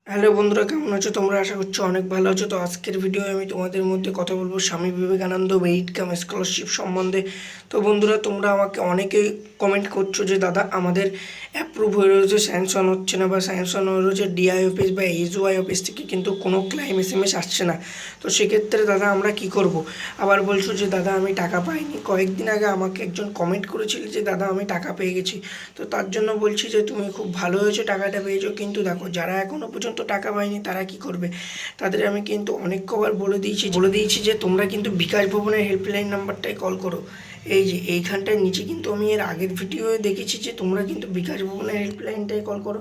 Hello বন্ধুরা, কেমন আছো তোমরা? আশা করছি অনেক ভালো আছো। তো আজকের ভিডিও আমি তোমাদের মধ্যে কথা বলবো Swami Vivekananda merit cum scholarship সম্বন্ধে। তো বন্ধুরা, তোমরা আমাকে অনেকেই কমেন্ট করছো যে দাদা আমাদের অ্যাপ্রুভ হয়ে রয়েছে, স্যাংশন হচ্ছে না, বা স্যাংশন হয়ে রয়েছে ডিআই অফিস বা এইচওয়াই অফিস থেকে, কিন্তু কোনো ক্লাইম এসএমএস আসছে না। তো সেক্ষেত্রে দাদা আমরা কি করব? আবার বলছো যে দাদা আমি টাকা পাইনি। কয়েকদিন আগে আমাকে একজন কমেন্ট করেছিল যে দাদা আমি টাকা পেয়ে গেছি। তো তার জন্য বলছি যে তুমি খুব ভালো হয়েছো, টাকাটা পেয়েছো, কিন্তু দেখো যারা এখনও পর্যন্ত টাকা পায়নি তারা কি করবে? তাদের আমি কিন্তু অনেক কবার বলে দিয়েছি যে তোমরা কিন্তু বিকাশ ভবনের হেল্পলাইন নাম্বারটায় কল করো। এই যে এইখানটায় নিচে কিন্তু আমি এর আগের ভিডিওয়ে দেখেছি যে তোমরা কিন্তু বিকাশ ভবনের হেল্পলাইনটায় কল করো।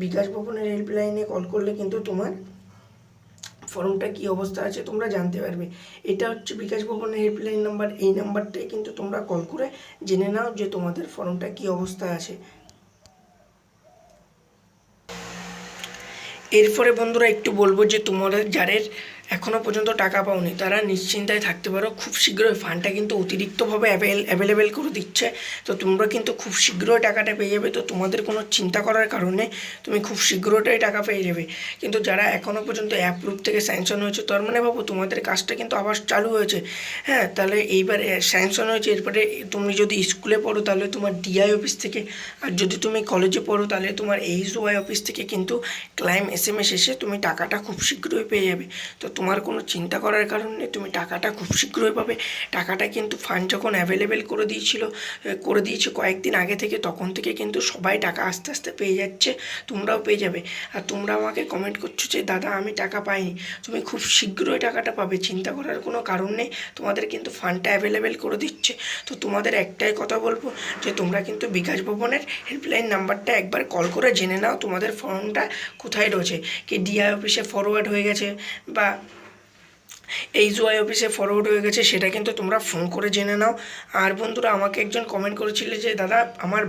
বিকাশ ভবনের হেল্পলাইনে কল করলে কিন্তু তোমার ফর্মটা কী অবস্থা আছে তোমরা জানতে পারবে। এটা হচ্ছে বিকাশ ভবনের হেল্পলাইন নাম্বার। এই নাম্বারটাই কিন্তু তোমরা কল করে জেনে নাও যে তোমাদের ফর্মটা কী অবস্থায় আছে। এরপরে বন্ধুরা একটু বলবো যে তোমাদের যাদের এখনও পর্যন্ত টাকা পাওনি তারা নিশ্চিন্তায় থাকতে পারো। খুব শীঘ্রই ফান্ডটা কিন্তু অতিরিক্তভাবে অ্যাভেলেবেল করে দিচ্ছে। তো তোমরা কিন্তু খুব শীঘ্রই টাকাটা পেয়ে যাবে। তো তোমাদের কোনো চিন্তা করার কারণে তুমি খুব শীঘ্রটাই টাকা পেয়ে যাবে। কিন্তু যারা এখনও পর্যন্ত অ্যাপ্রুভ থেকে স্যাংশন হয়েছে, তার মানে ভাবো তোমাদের কাজটা কিন্তু আবার চালু হয়েছে। হ্যাঁ, তাহলে এইবারে স্যাংশন হয়েছে, এরপরে তুমি যদি স্কুলে পড়ো তাহলে তোমার ডিআই অফিস থেকে, আর যদি তুমি কলেজে পড়ো তাহলে তোমার এইচওয়াই অফিস থেকে কিন্তু ক্লাইম এসএমএস এসে তুমি টাকাটা খুব শীঘ্রই পেয়ে যাবে। তো তোমার কোনো চিন্তা করার কারণ নেই, তুমি টাকাটা খুব শীঘ্রই পাবে। টাকাটা কিন্তু ফান্ড যখন অ্যাভেলেবেল করে দিয়েছে কয়েকদিন আগে থেকে, তখন থেকে কিন্তু সবাই টাকা আস্তে আস্তে পেয়ে যাচ্ছে, তোমরাও পেয়ে যাবে। আর তোমরা আমাকে কমেন্ট করছো যে দাদা আমি টাকা পাইনি। তুমি খুব শীঘ্রই টাকাটা পাবে, চিন্তা করার কোনো কারণ নেই। তোমাদের কিন্তু ফান্ডটা অ্যাভেলেবেল করে দিচ্ছে। তো তোমাদের একটাই কথা বলবো যে তোমরা কিন্তু বিকাশ ভবনের হেল্পলাইন নাম্বারটা একবার কল করে জেনে নাও তোমাদের ফর্মটা কোথায় রয়েছে। কি ডিআই অফিসে ফরওয়ার্ড হয়ে গেছে বা এইচওয়াই অফিসে ফরওয়ার্ড হয়ে গেছে, সেটা কিন্তু তোমরা ফোন করে জেনে নাও। আর বন্ধুরা, আমাকে একজন কমেন্ট করেছিল যে দাদা আমার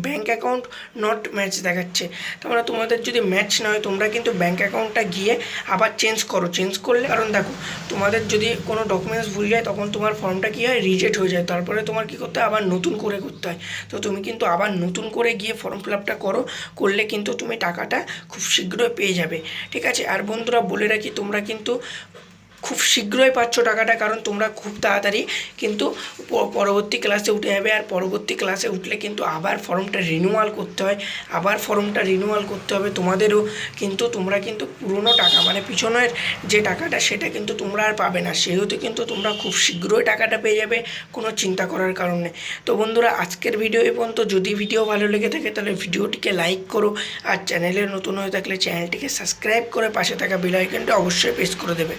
ব্যাঙ্ক অ্যাকাউন্ট নট ম্যাচ দেখাচ্ছে। তোমরা তোমাদের যদি ম্যাচ না হয় তোমরা কিন্তু ব্যাঙ্ক অ্যাকাউন্টটা গিয়ে আবার চেঞ্জ করলে, কারণ দেখো তোমাদের যদি কোনো ডকুমেন্টস ভুল যায় তখন তোমার ফর্মটা কী হয়, রিজেক্ট হয়ে যায়। তারপরে তোমার কী করতে হয়, আবার নতুন করে করতে হয়। তো তুমি কিন্তু আবার নতুন করে গিয়ে ফর্ম ফিল আপটা করলে কিন্তু তুমি টাকাটা খুব শীঘ্রই পেয়ে যাবে। ঠিক আছে? আর বন্ধুরা বলে রাখি, তোমরা কিন্তু খুব শীঘ্রই পাচ্ছ টাকাটা, কারণ তোমরা খুব তাড়াতাড়ি কিন্তু পরবর্তী ক্লাসে উঠে যাবে। আর পরবর্তী ক্লাসে উঠলে কিন্তু আবার ফর্মটা রিনিউয়াল করতে হবে তোমাদেরও। কিন্তু তোমরা কিন্তু পুরনো টাকা মানে পিছনের যে টাকাটা সেটা কিন্তু তোমরা আর পাবে না। সেহেতু কিন্তু তোমরা খুব শীঘ্রই টাকাটা পেয়ে যাবে, কোনো চিন্তা করার কারণে। তো বন্ধুরা, আজকের ভিডিও এই পর্যন্ত। যদি ভিডিও ভালো লেগে থাকে তাহলে ভিডিওটিকে লাইক করো, আর চ্যানেলে নতুন হয়ে থাকলে চ্যানেলটিকে সাবস্ক্রাইব করে পাশে থাকা বেল আইকনটা অবশ্যই প্রেস করে দেবে।